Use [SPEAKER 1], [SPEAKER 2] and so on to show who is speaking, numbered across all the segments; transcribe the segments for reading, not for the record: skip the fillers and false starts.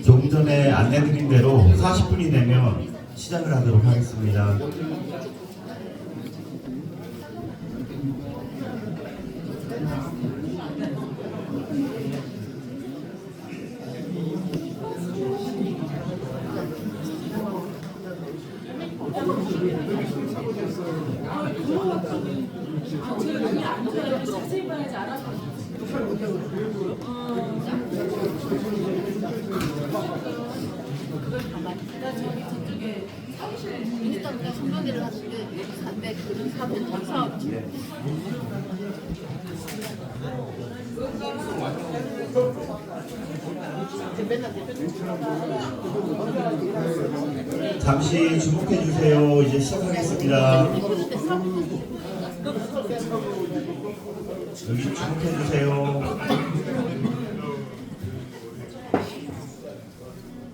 [SPEAKER 1] 조금 전에 안내드린 대로 40분이 되면 시작을 하도록 하겠습니다.
[SPEAKER 2] 민주당과 성관계를 하는데 담배 그런 사람들 항상
[SPEAKER 1] 잠시 주목해 주세요. 이제 시작하겠습니다. 여기 주목해 주세요.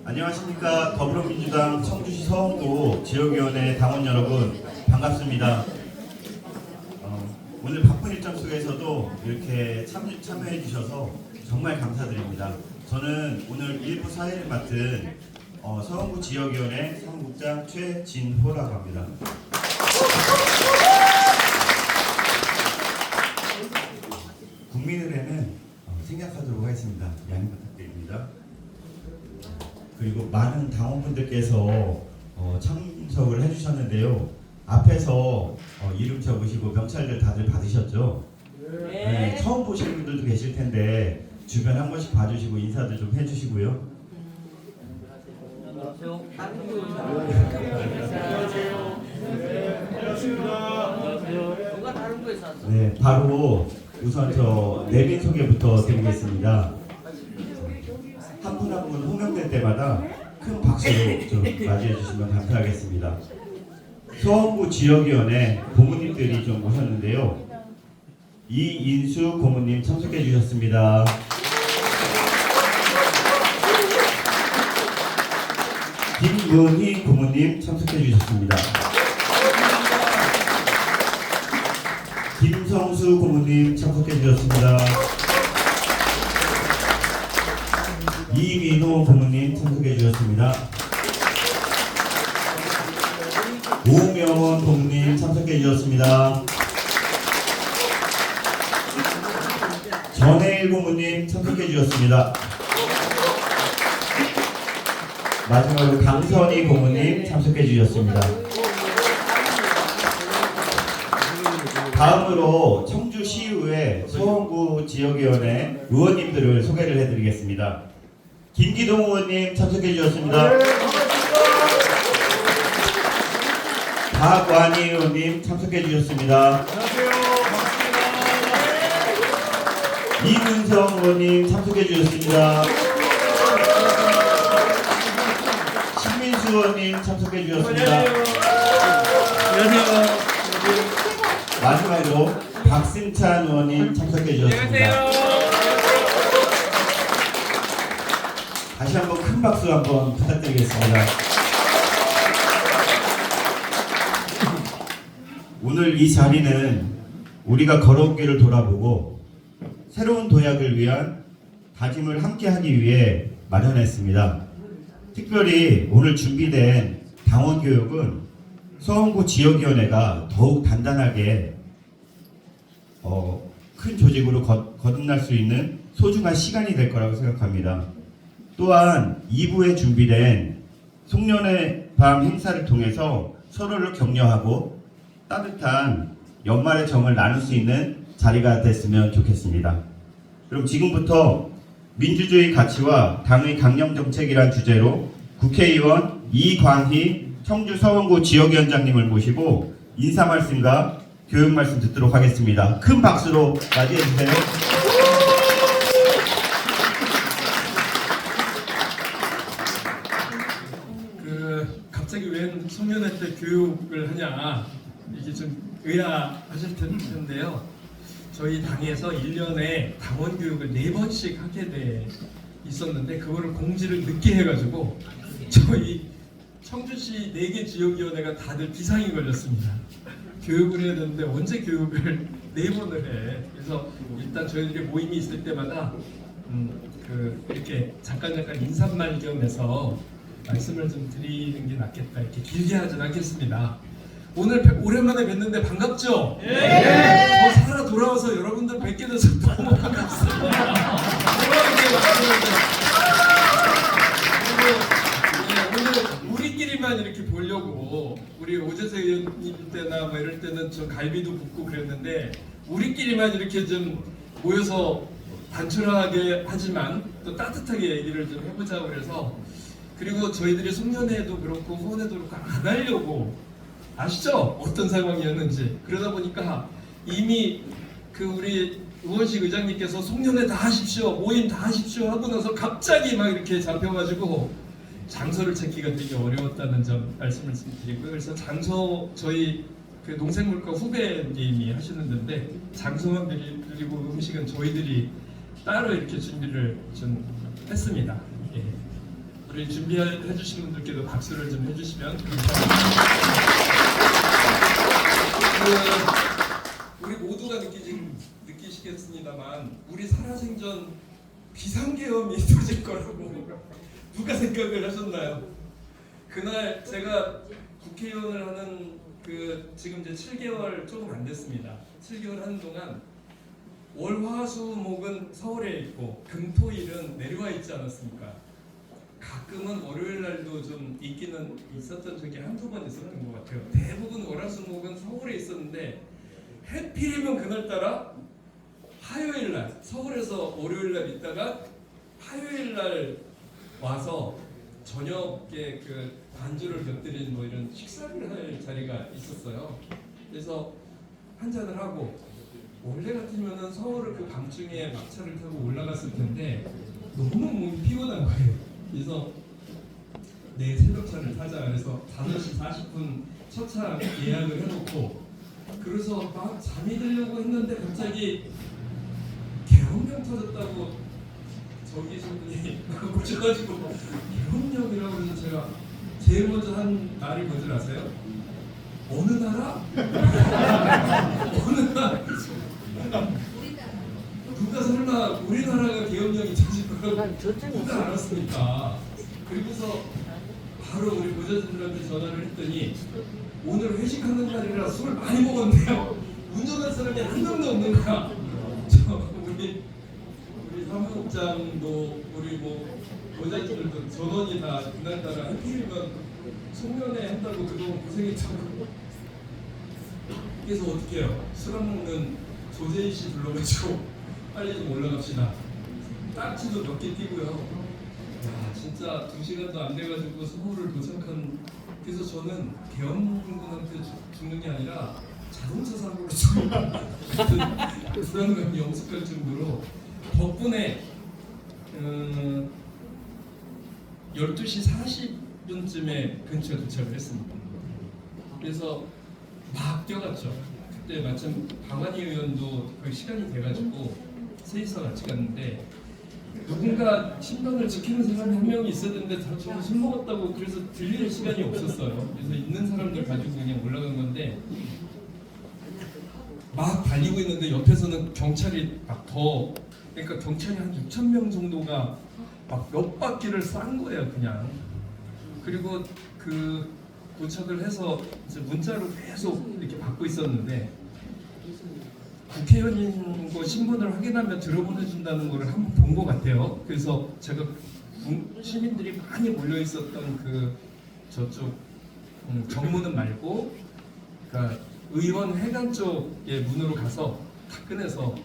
[SPEAKER 1] 안녕하십니까. 더불어민주당 청주시 서원구 지역위원회 당원 여러분, 반갑습니다. 오늘 바쁜 일정 속에서도 이렇게 참여해 주셔서 정말 감사드립니다. 저는 오늘 일부 사회를 맡은 서원구 지역위원회 사무국장 최진호라고 합니다. 국민의회는 생략하도록 하겠습니다. 양해 부탁드립니다. 그리고 많은 당원분들께서 참석을 해주셨는데요. 앞에서 이름 적으시고 명찰들 다들 받으셨죠? 네, 처음 보시는 분들도 계실 텐데 주변 한 번씩 봐주시고 인사들 좀 해주시고요.
[SPEAKER 3] 안녕하세요. 누가 다른 거에서 왔어?
[SPEAKER 1] 네, 바로 우선 저 내빈 소개부터 드리겠습니다. 한 분 한 분 호명될 때마다 큰 박수로 좀 맞이해 주시면 감사하겠습니다. 서원구 지역위원회 고모님들이 좀 오셨는데요. 이인수 고모님 참석해 주셨습니다. 김문희 고모님 참석해 주셨습니다. 김성수 고모님 참석해 주셨습니다. 이민호 고모님 참석해 주셨습니다. 오명원 고모님 참석해 주셨습니다. 전혜일 고모님 참석해 주셨습니다. 마지막으로 강선희 고모님 참석해 주셨습니다. 다음으로 청주시의회 서원구 지역위원회 의원님들을 소개를 해드리겠습니다. 김기동 의원님 참석해 주셨습니다. 박완희 의원님 참석해 주셨습니다. 이문성 의원님 참석해 주셨습니다. 신민수 의원님 참석해 주셨습니다. 마지막으로 박승찬 의원님 참석해 주셨습니다. 다시 한번 큰 박수 한번 부탁드리겠습니다. 오늘 이 자리는 우리가 걸어온 길을 돌아보고 새로운 도약을 위한 다짐을 함께하기 위해 마련했습니다. 특별히 오늘 준비된 당원 교육은 서원구 지역위원회가 더욱 단단하게 큰 조직으로 거듭날 수 있는 소중한 시간이 될 거라고 생각합니다. 또한 2부에 준비된 송년회 밤 행사를 통해서 서로를 격려하고 따뜻한 연말의 정을 나눌 수 있는 자리가 됐으면 좋겠습니다. 그럼 지금부터 민주주의 가치와 당의 강령 정책이란 주제로 국회의원 이광희 청주 서원구 지역위원장님을 모시고 인사 말씀과 교육 말씀 듣도록 하겠습니다. 큰 박수로 맞이해 주세요.
[SPEAKER 4] 갑자기 웬 송년회 때 교육을 하냐 이게 좀 의아하실 텐데요. 저희 당에서 1년에 당원 교육을 4번씩 하게 돼 있었는데 그거를 공지를 늦게 해가지고 저희 청주시 4개 지역위원회가 다들 비상이 걸렸습니다. 교육을 해야 되는데 언제 교육을 4번을 해. 그래서 일단 저희들이 모임이 있을 때마다 이렇게 잠깐 인사말 겸해서 말씀을 좀 드리는 게 낫겠다. 이렇게 길게 하진 않겠습니다. 오늘 오랜만에 뵀는데 반갑죠? 네. 저 살아 돌아와서 여러분들 뵙게 돼서 너무 반갑습니다. 오늘 우리끼리만 이렇게 보려고 우리 오재세 의원님 때나 뭐 이럴 때는 저 갈비도 굽고 그랬는데 우리끼리만 이렇게 좀 모여서 단촐하게 하지만 또 따뜻하게 얘기를 좀 해보자 그래서 그리고 저희들이 송년회도 그렇고 후원회도 그렇고 안 하려고 아시죠? 어떤 상황이었는지 그러다 보니까 이미 그 우리 우원식 의장님께서 송년회 다 하십시오 모임 다 하십시오 하고 나서 갑자기 막 이렇게 잡혀가지고 장소를 찾기가 되게 어려웠다는 점 말씀을 드리고요. 그래서 장소 저희 그 농생물과 후배님이 하시는 데인데 장소만 드리고 음식은 저희들이 따로 이렇게 준비를 좀 했습니다. 예. 우리 준비해 주신 분들께도 박수를 좀 해주시면 감사합니다. 우리 모두가 느끼시겠습니다만 우리 살아생전 비상계엄이 터질 거라고 누가 생각을 하셨나요? 그날 제가 국회의원을 하는 지금 이제 7개월 조금 안 됐습니다. 7개월 하는 동안 월, 화, 수, 목은 서울에 있고 금, 토, 일은 내려와 있지 않았습니까? 가끔은 월요일 날도 좀 있기는 있었던 적이 한두 번 있었던 것 같아요. 대부분 월, 화, 수, 목은 서울에 있었는데 해필이면 그날따라 화요일 날 서울에서 월요일 날 있다가 화요일 날 와서 저녁에 그 안주를 곁들인 뭐 이런 식사를 할 자리가 있었어요. 그래서 한잔을 하고 원래 같으면은 서울을 그 밤중에 막차를 타고 올라갔을 텐데 너무 몸이 피곤한 거예요. 그래서 내 새벽차를 타자 그래서 5시 40분 첫 차 예약을 해놓고 그래서 막 잠이 들려고 했는데 갑자기 계엄령 터졌다고 저기 계신 분이 오셔가지고 계엄령이라고 해서 제가 제일 먼저 한 말이 뭔지 아세요? 어느 나라? 어느 나라? 누가 설마 우리나라가 계엄령이 터질 거라고 누가 알았습니까? 그리고서 바로 우리 보좌진들한테 전화를 했더니 오늘 회식하는 날이라 술을 많이 먹었는데요 운전할 사람이 한 명도 없는 거야. 우리 사무국장도 우리 뭐 보좌진들도 전원이 다 그날따라 해필이면 송년회 한다고 그동안 고생했다고. 그래서 어떻게 해요? 술 안 먹는 조재희 씨 불러가지고 빨리 좀 올라갑시다. 딱지도 몇 개 띄고요. 야 진짜 2시간도 안 돼가지고 서울을 도착한. 그래서 저는 계엄군한테 죽는 게 아니라 자동차 사고로 죽은 불안감이 엄습할 정도로 덕분에 12시 40분쯤에 근처에 도착을 했습니다. 그래서 막 뛰어갔죠. 그때 마침 방한희 의원도 거의 시간이 돼가지고 셋이서 같이 갔는데 누군가 신변을 지키는 사람이 한 명이 있어야 되는데 저는 술 먹었다고 그래서 들릴 시간이 없었어요. 그래서 있는 사람들 가지고 그냥 올라간 건데 막 달리고 있는데 옆에서는 경찰이 그러니까 경찰이 한 6,000명 정도가 막 몇 바퀴를 싼 거예요 그냥. 그리고 그 도착을 해서 이제 문자로 계속 이렇게 받고 있었는데 국회의원인 거 신분을 확인하면 들어보내준다는 거를 한번 본 것 같아요. 그래서 제가 시민들이 많이 몰려 있었던 그 저쪽 정문은 말고 그러니까 의원 회관 쪽의 문으로 가서 다 꺼내서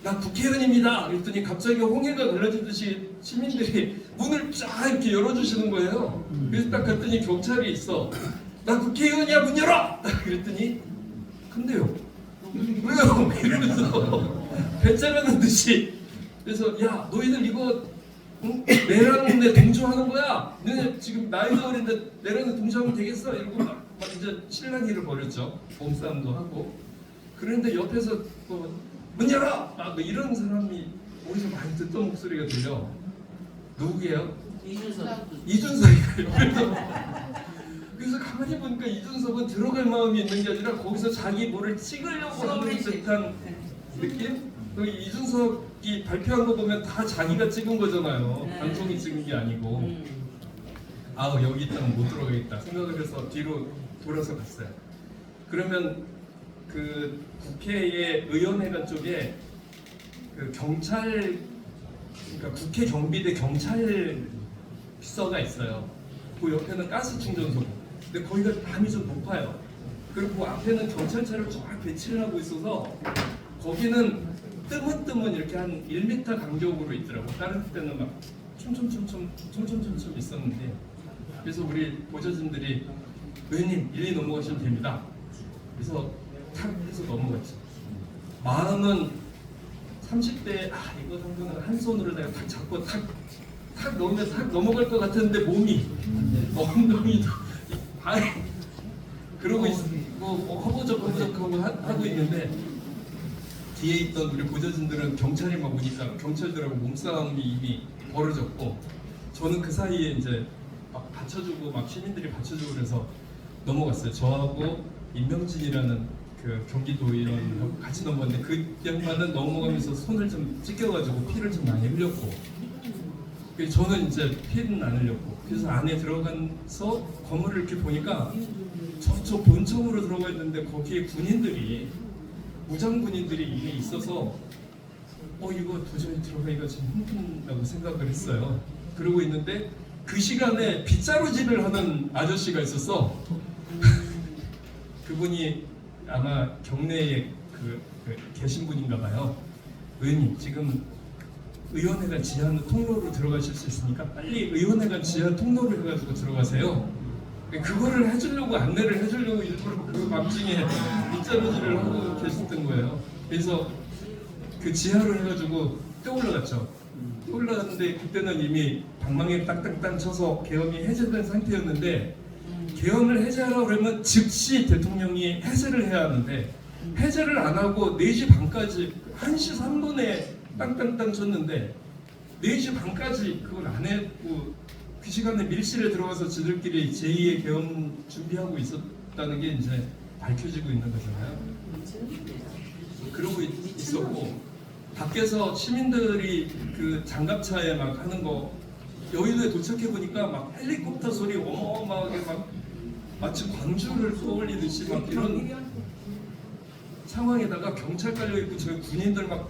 [SPEAKER 4] 나 국회의원입니다. 그랬더니 갑자기 홍해가 갈라지듯이 시민들이 문을 쫙 이렇게 열어주시는 거예요. 그래서 딱 갔더니 경찰이 있어. 나 국회의원이야 문 열어! 그랬더니 근데요 왜요? 이러면서 배짱하는 듯이. 그래서 야 너희들 이거 응? 내랑 내 동조하는 거야. 너네 지금 나이도 어린데 내랑 내 동조하면 되겠어? 이러고 막 이제 실랑이를 벌였죠. 몸싸움도 하고. 그런데 옆에서 문 열어! 뭐 이런 사람이 어디서 많이 듣던 목소리가 들려. 누구게요? 이준석이에요. 그래서 가만히 보니까 이준석은 들어갈 마음이 있는 게 아니라 거기서 자기 뭐를 찍으려고 하는 듯한 느낌? 이준석이 발표한 거 보면 다 자기가 찍은 거잖아요. 방송이 찍은 게 아니고. 아 여기 있다면 못 들어가겠다 생각을 해서 뒤로 돌아서 갔어요. 그러면 그 국회의 의원회관 쪽에 그 경찰, 그러니까 국회 경비대 경찰 비서가 있어요. 그 옆에는 가스 충전소고. 근데 거기가 담이 좀 높아요. 그리고 그 앞에는 경찰차를 쫙 배치를 하고 있어서 거기는 뜨문뜨문 이렇게 한 1m 간격으로 있더라고. 다른 때는 막 촘촘촘촘 있었는데, 그래서 우리 보좌진들이 의원님 1, 2 넘어가시면 됩니다. 그래서 탁 해서 넘어갔죠. 마음은 30대 이거 정도는 한 손으로 내가 탁 잡고 탁 넣으면 탁 넘어갈 것 같았는데 몸이 엉덩이도 발이 그러고 있고 허벅적허벅적하고 하고 있는데 뒤에 있던 우리 보좌진들은 경찰이 막 오니까 경찰들하고 몸싸움이 이미 벌어졌고 저는 그 사이에 이제 막 받쳐주고 막 시민들이 받쳐주고 그래서 넘어갔어요. 저하고 임명진이라는 그 경기도 의원하고 같이 넘어갔는데 그 양반은 넘어가면서 손을 좀 찢겨가지고 피를 좀 많이 흘렸고 저는 이제 피는 안 흘렸고 그래서 안에 들어가서 건물을 이렇게 보니까 저 본청으로 들어가 있는데 거기에 군인들이 무장 군인들이 이미 있어서 이거 도저히 들어가기가 좀 힘든다고 생각을 했어요. 그러고 있는데 그 시간에 빗자루질을 하는 아저씨가 있었어. 그분이 아마 경내에 계신 분인가 봐요. 의원님 지금 의원회관 지하 통로로 들어가실 수 있으니까 빨리 의원회관 지하 통로를 해가지고 들어가세요. 그거를 해주려고 안내를 해주려고 일부러 그 밤중에 빗자루질을 하고 계셨던 거예요. 그래서 그 지하로 해가지고 또 올라갔죠. 또 올라갔는데 그때는 이미 방망이를 땅땅땅 쳐서 계엄이 해제된 상태였는데 계엄을 해제하라고 그러면 즉시 대통령이 해제를 해야 하는데 해제를 안 하고 4시 반까지 1시 3분에 땅땅땅 쳤는데 4시 반까지 그걸 안 했고 그 시간에 밀실에 들어가서 지들끼리 제2의 계엄 준비하고 있었다는 게 이제 밝혀지고 있는 거잖아요. 그러고 있었고 밖에서 시민들이 그 장갑차에 막 하는 거 여의도에 도착해 보니까 막 헬리콥터 소리 어마어마하게 막 마치 광주를 떠올리듯이 막 이런 상황에다가 경찰 깔려 있고 저희 군인들 막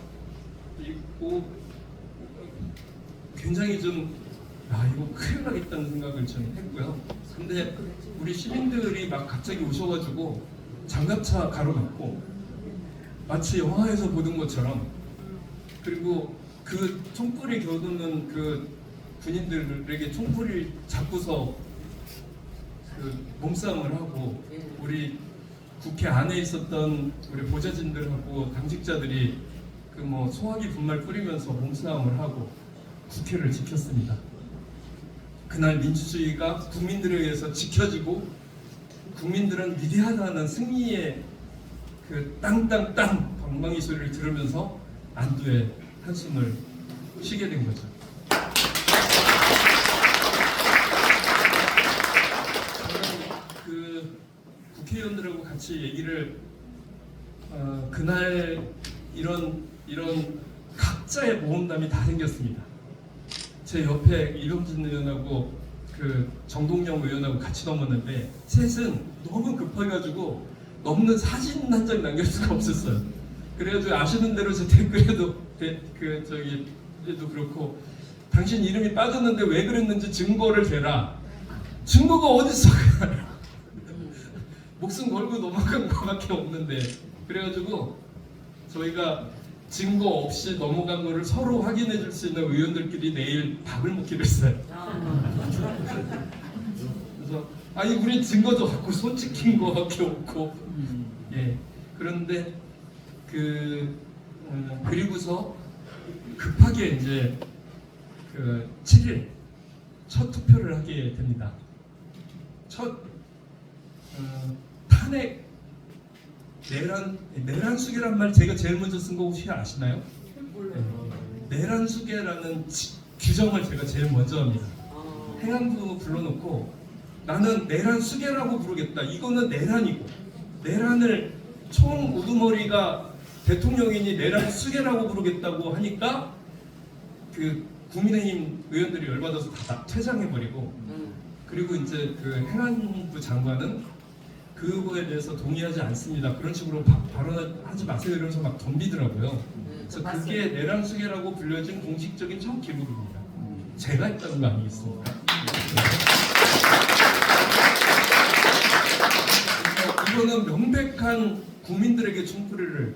[SPEAKER 4] 있고 굉장히 좀 이거 큰일 나겠다는 생각을 저는 했고요. 근데 우리 시민들이 막 갑자기 오셔가지고 장갑차 가로막고 마치 영화에서 보던 것처럼 그리고 그 총불이 겨누는 그 군인들에게 총불을 잡고서 그 몸싸움을 하고 우리 국회 안에 있었던 우리 보좌진들하고 당직자들이 그 뭐 소화기 분말 뿌리면서 몸싸움을 하고 국회를 지켰습니다. 그날 민주주의가 국민들에 의해서 지켜지고 국민들은 위대하다는 승리의 그 땅땅땅 방망이 소리를 들으면서 안도의 한숨을 쉬게 된 거죠. 그 국회의원들하고 같이 얘기를 그날 이런 각자의 모험담이 다 생겼습니다. 제 옆에 이병진 의원하고 그 정동영 의원하고 같이 넘었는데 셋은 너무 급해가지고 넘는 사진 한 장 남길 수가 없었어요. 그래가지고 아시는 대로 제 댓글에도 저기에도 그렇고 당신 이름이 빠졌는데 왜 그랬는지 증거를 대라. 증거가 어딨어? 목숨 걸고 넘어간 거밖에 없는데 그래가지고 저희가 증거 없이 넘어간 거를 서로 확인해 줄 수 있는 의원들끼리 내일 밥을 먹기로 했어요. 그래서 아니 우리 증거도 갖고 손 찍힌 거밖에 없고 예 그런데 그리고서 급하게 이제 그 7일 첫 투표를 하게 됩니다. 첫 탄핵 내란수계란 말 제가 제일 먼저 쓴 거 혹시 아시나요? 내란수계라는 규정을 제가 제일 먼저 합니다. 행안부 불러놓고 나는 내란수계라고 부르겠다. 이거는 내란이고 내란을 총 우두머리가 대통령이니 내란수계라고 부르겠다고 하니까 그 국민의힘 의원들이 열받아서 다 퇴장해버리고 그리고 이제 그 행안부 장관은 그거에 대해서 동의하지 않습니다. 그런 식으로 발언하지 마세요 이러면서 막 덤비더라고요. 그래서 그게 내란수계라고 불려진 공식적인 첫 기록입니다. 제가 했다는 거 아니겠습니까? 이거는 명백한 국민들에게 총뿌리를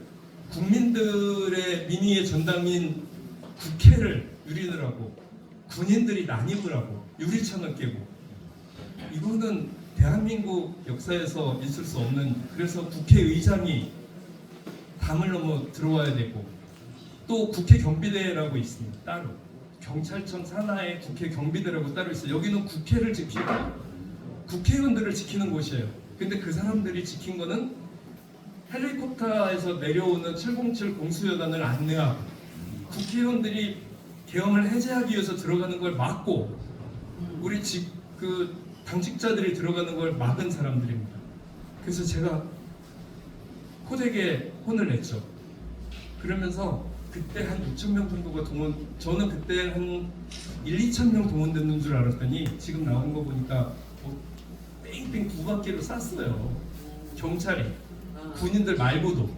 [SPEAKER 4] 국민들의 민의의 전당인 국회를 유린을 하고 군인들이 난입을 하고 유리창을 깨고 이거는 대한민국 역사에서 있을 수 없는 그래서 국회의장이 담을 넘어 들어와야 되고 또 국회 경비대라고 있습니다. 따로 경찰청 산하에 국회 경비대라고 따로 있어요. 여기는 국회를 지키고 국회의원들을 지키는 곳이에요. 근데 그 사람들이 지킨 거는 헬리콥터에서 내려오는 707 공수여단을 안내하고 국회의원들이 계엄을 해제하기 위해서 들어가는 걸 막고 우리 그 당직자들이 들어가는 걸 막은 사람들입니다. 그래서 제가 호되게 혼을 냈죠. 그러면서 그때 한 6천 명 정도가 저는 그때 한 1, 2천 명 동원됐는 줄 알았더니 지금 나온 거 보니까 뺑뺑 두 바퀴로 쐈어요. 경찰이 군인들 말고도.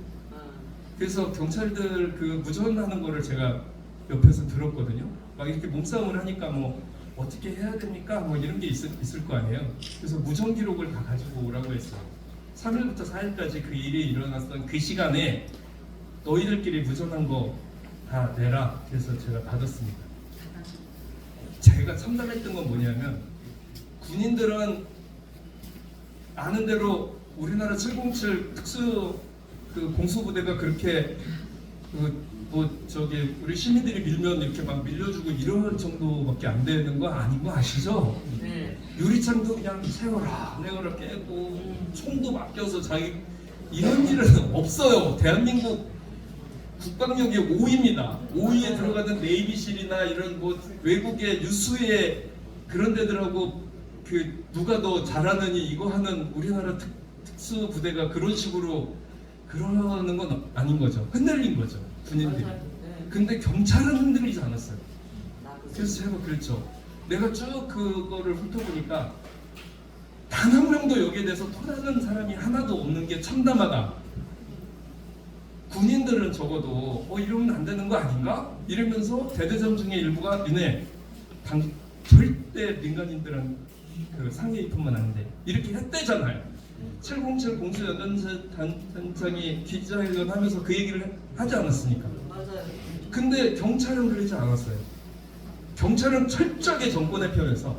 [SPEAKER 4] 그래서 경찰들 그 무전하는 거를 제가 옆에서 들었거든요. 막 이렇게 몸싸움을 하니까 뭐 어떻게 해야 됩니까? 뭐 이런 게 있을 거 아니에요. 그래서 무전 기록을 다 가지고 오라고 했어요. 3일부터 4일까지 그 일이 일어났던 그 시간에 너희들끼리 무전한 거 다 내라. 그래서 제가 받았습니다. 제가 참담했던 건 뭐냐면 군인들은 아는 대로 우리나라 707 특수 그 공수부대가 그렇게 우리 시민들이 밀면 이렇게 막 밀려주고 이런 정도밖에 안 되는 거 아닌 거 아시죠?
[SPEAKER 3] 네.
[SPEAKER 4] 유리창도 그냥 세워라 깨고 총도 맡겨서 자기 이런 일은 없어요. 대한민국 국방력이 5위입니다. 5위에 들어가는 네이비실이나 이런 뭐 외국의 유수의 그런 데들하고 그 누가 더 잘하느니 이거 하는 우리나라 특수 부대가 그런 식으로 그러는 건 아닌 거죠. 흔들린 거죠. 군인들이. 근데 경찰은 흔들리지 않았어요. 그래서 제가 그랬죠. 내가 쭉 그거를 훑어보니까 단 한 명도 여기에 대해서 토라는 사람이 하나도 없는 게 참담하다. 군인들은 적어도 이러면 안 되는 거 아닌가? 이러면서 대대장 중에 일부가 니네 절대 민간인들은 그 상해 입으면 안 돼. 이렇게 했대잖아요. 707 공수연단장이 기자회견 하면서 그 얘기를 하지 않았습니까?
[SPEAKER 3] 맞아요.
[SPEAKER 4] 근데 경찰은 그러지 않았어요. 경찰은 철저하게 정권의 편에서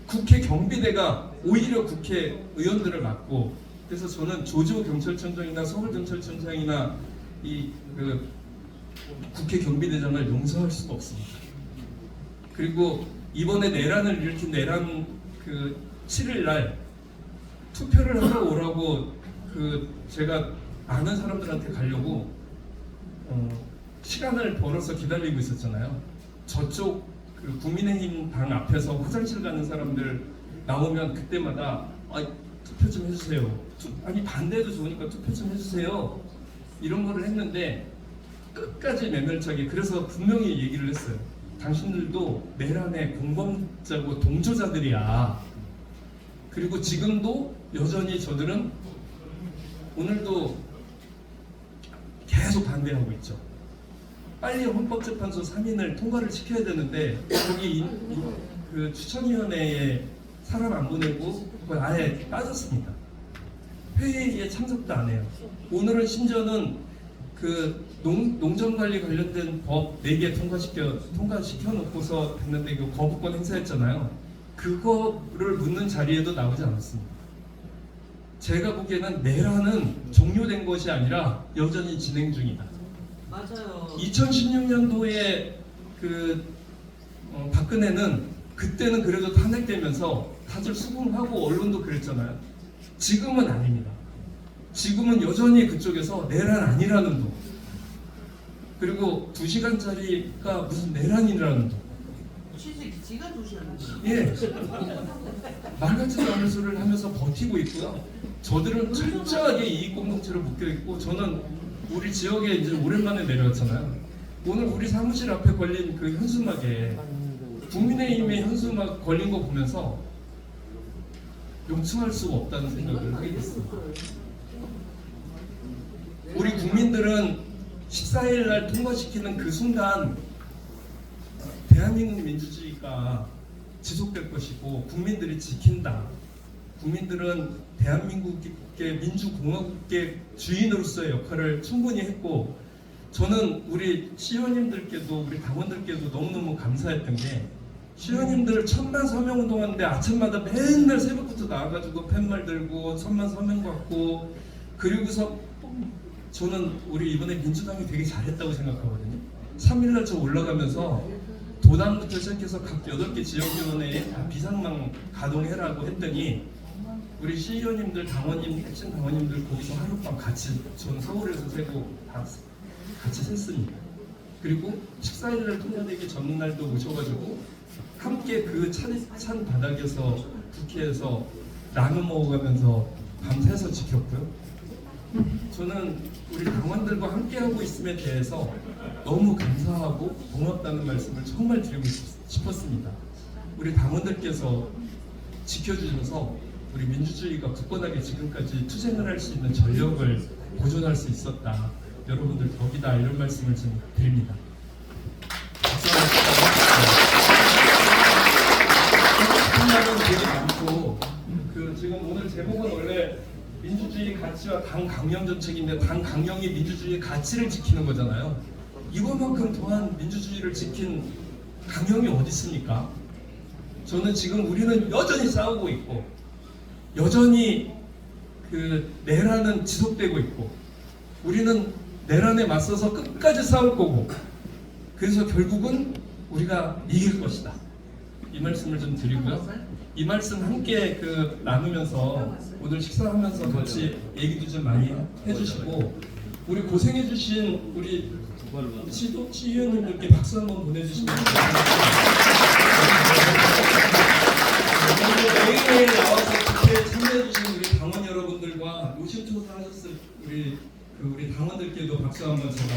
[SPEAKER 4] 국회 경비대가 오히려 국회의원들을 막고 그래서 저는 조지호 경찰청장이나 서울경찰청장이나 그 국회 경비대장을 용서할 수가 없습니다. 그리고 이번에 내란을 일으킨 내란 그 7일 날 투표를 하러 오라고 그 제가 아는 사람들한테 가려고 시간을 벌어서 기다리고 있었잖아요. 저쪽 그 국민의힘 당 앞에서 화장실 가는 사람들 나오면 그때마다 투표 좀 해주세요. 아니 반대도 좋으니까 투표 좀 해주세요. 이런 거를 했는데 끝까지 매몰차게 그래서 분명히 얘기를 했어요. 당신들도 내란의 공범자고 동조자들이야. 그리고 지금도 여전히 저들은 오늘도 계속 반대하고 있죠. 빨리 헌법재판소 3인을 통과를 시켜야 되는데 거기 그 추천위원회에 사람 안 보내고 아예 빠졌습니다. 회의에 참석도 안 해요. 오늘은 심지어는 그 농정관리 관련된 법 4개 통과시켜 놓고서 했는데 그 거부권 행사했잖아요. 그거를 묻는 자리에도 나오지 않았습니다. 제가 보기에는 내란은 종료된 것이 아니라 여전히 진행 중이다.
[SPEAKER 3] 맞아요.
[SPEAKER 4] 2016년도에 그 박근혜는 그때는 그래도 탄핵되면서 다들 수긍하고 언론도 그랬잖아요. 지금은 아닙니다. 지금은 여전히 그쪽에서 내란 아니라는 둥, 그리고 2시간짜리가 무슨 내란이라는 둥,
[SPEAKER 3] 지가 2시간.
[SPEAKER 4] 예, 말 같지도 않은 소리를 하면서 버티고 있고요. 저들은 철저하게 이익 공동체로 묶여 있고, 저는 우리 지역에 이제 오랜만에 내려왔잖아요. 오늘 우리 사무실 앞에 걸린 그 현수막에 국민의힘의 현수막 걸린 거 보면서 용서할 수가 없다는 생각을 하게 됐습니다. 우리 국민들은 14일 날 통과시키는 그 순간 대한민국 민주주의가 지속될 것이고 국민들이 지킨다. 국민들은 대한민국의 민주공화국의 주인으로서의 역할을 충분히 했고, 저는 우리 시의원님들께도 우리 당원들께도 너무너무 감사했던 게, 시의원님들 1000만 서명 운동하는데 아침마다 맨날 새벽부터 나와가지고 팻말 들고 1000만 서명 받고, 그리고서 저는 우리 이번에 민주당이 되게 잘했다고 생각하거든요. 3일날 저 올라가면서 도당부터 시작해서 각 8개 지역위원회에 비상망 가동해라고 했더니 우리 시의원님들, 당원님, 핵심 당원님들 거기서 하룻밤 같이, 저는 서울에서 새고 다 같이 샜습니다. 그리고 14일날 통과되기 전날도 오셔가지고 함께 그 찬 바닥에서 국회에서 라면 먹어가면서 밤새서 지켰고요. 저는 우리 당원들과 함께하고 있음에 대해서 너무 감사하고 고맙다는 말씀을 정말 드리고 싶었습니다. 우리 당원들께서 지켜주셔서 우리 민주주의가 굳건하게 지금까지 투쟁을 할 수 있는 전력을 보존할 수 있었다. 여러분들 덕이다, 이런 말씀을 좀 드립니다. 말은 되게 많고, 지금 오늘 제목은 원래 민주주의 가치와 당 강령 정책인데, 당 강령이 민주주의의 가치를 지키는 거잖아요. 이거만큼 또한 민주주의를 지킨 강령이 어디 있습니까? 저는 지금 우리는 여전히 싸우고 있고, 여전히 그 내란은 지속되고 있고, 우리는 내란에 맞서서 끝까지 싸울 거고, 그래서 결국은 우리가 이길 것이다. 이 말씀을 좀 드리고요. 이 말씀 함께 나누면서 오늘 식사하면서 같이 얘기도 좀 많이 해주시고, 우리 고생해주신 우리 시의원님들께 박수 한번 보내주시면 매일매일 나와서 국회에 참여해주신 우리 당원 여러분들과 노심초사 하셨을 우리 당원들께도 박수 한번 제가.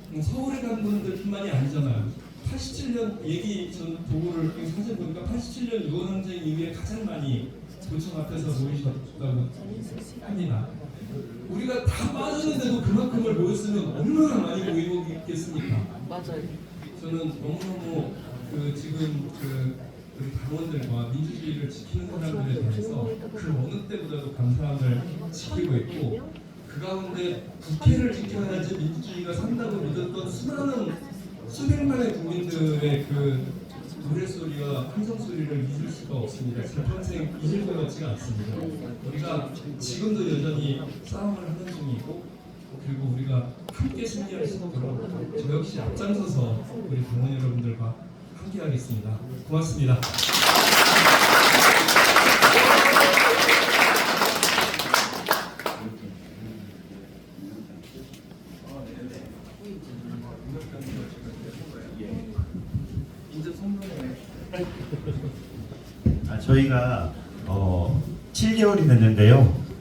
[SPEAKER 4] 우리 서울에 간 분들뿐만이 아니잖아요. 87년 얘기 전 보고를 사실 보니까 87년 유언항쟁 이후에 가장 많이 도청 앞에서 모이셨다고 합니다. 우리가 다 빠졌는데도 그만큼을 모였으면 얼마나 많이 모이겠습니까?
[SPEAKER 3] 맞아요.
[SPEAKER 4] 저는 너무너무 지금 우리 당원들과 민주주의를 지키는 사람들에 대해서 그 어느 때보다도 감사함을 지키고 있고, 그 가운데 국회를 지켜야지 민주주의가 산다고 믿었던 수백만의 국민들의 노래소리와 함성소리를 잊을 수가 없습니다. 제 평생 잊을 것 같지가 않습니다. 우리가 지금도 여전히 싸움을 하는 중이고, 그리고 우리가 함께 승리할 수 있도록 저 역시 앞장서서 우리 당원 여러분들과 함께 하겠습니다. 고맙습니다.
[SPEAKER 1] 저희가 7개월이 됐는데요.